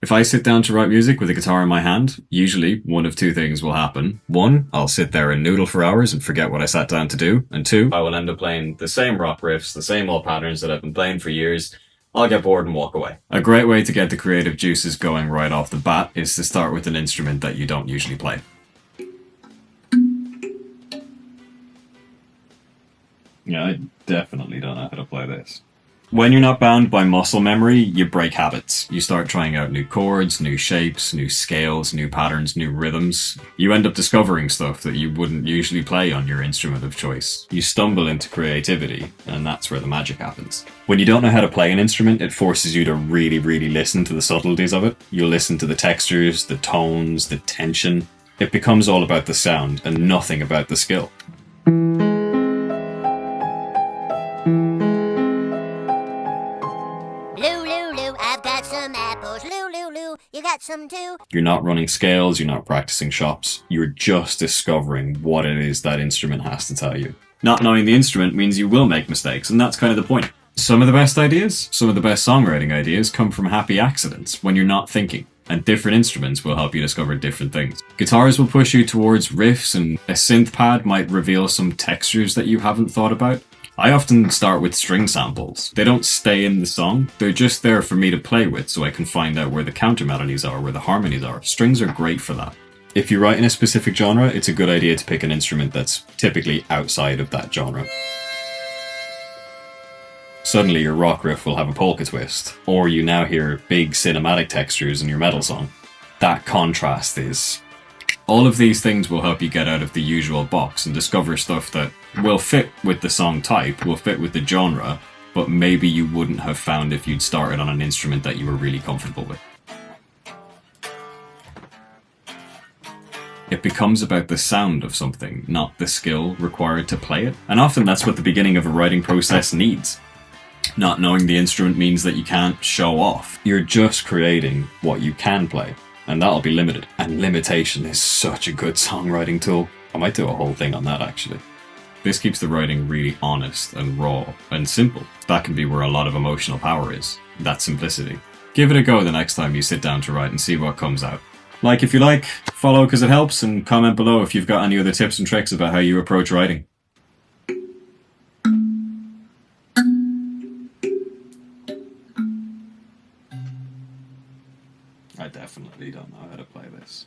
If I sit down to write music with a guitar in my hand, usually one of two things will happen. One, I'll sit there and noodle for hours and forget what I sat down to do. And two, I will end up playing the same rock riffs, the same old patterns that I've been playing for years. I'll get bored and walk away. A great way to get the creative juices going right off the bat is to start with an instrument that you don't usually play. Yeah, I definitely don't know how to play this. When you're not bound by muscle memory, you break habits. You start trying out new chords, new shapes, new scales, new patterns, new rhythms. You end up discovering stuff that you wouldn't usually play on your instrument of choice. You stumble into creativity, and that's where the magic happens. When you don't know how to play an instrument, it forces you to really, really listen to the subtleties of it. You'll listen to the textures, the tones, the tension. It becomes all about the sound and nothing about the skill. You got some too? You're not running scales, you're not practicing chops. You're just discovering what it is that instrument has to tell you. Not knowing the instrument means you will make mistakes, and that's kind of the point. Some of the best ideas, some of the best songwriting ideas come from happy accidents when you're not thinking, and different instruments will help you discover different things. Guitars will push you towards riffs, and a synth pad might reveal some textures that you haven't thought about. I often start with string samples. They don't stay in the song, they're just there for me to play with so I can find out where the counter melodies are, where the harmonies are. Strings are great for that. If you write in a specific genre, it's a good idea to pick an instrument that's typically outside of that genre. Suddenly your rock riff will have a polka twist, or you now hear big cinematic textures in your metal song. That contrast is... All of these things will help you get out of the usual box and discover stuff that will fit with the song type, will fit with the genre, but maybe you wouldn't have found if you'd started on an instrument that you were really comfortable with. It becomes about the sound of something, not the skill required to play it. And often that's what the beginning of a writing process needs. Not knowing the instrument means that you can't show off. You're just creating what you can play. And that'll be limited. And limitation is such a good songwriting tool. I might do a whole thing on that actually. This keeps the writing really honest and raw and simple. That can be where a lot of emotional power is. That simplicity. Give it a go the next time you sit down to write and see what comes out. Like if you like, follow because it helps, and comment below if you've got any other tips and tricks about how you approach writing. I definitely don't know how to play this.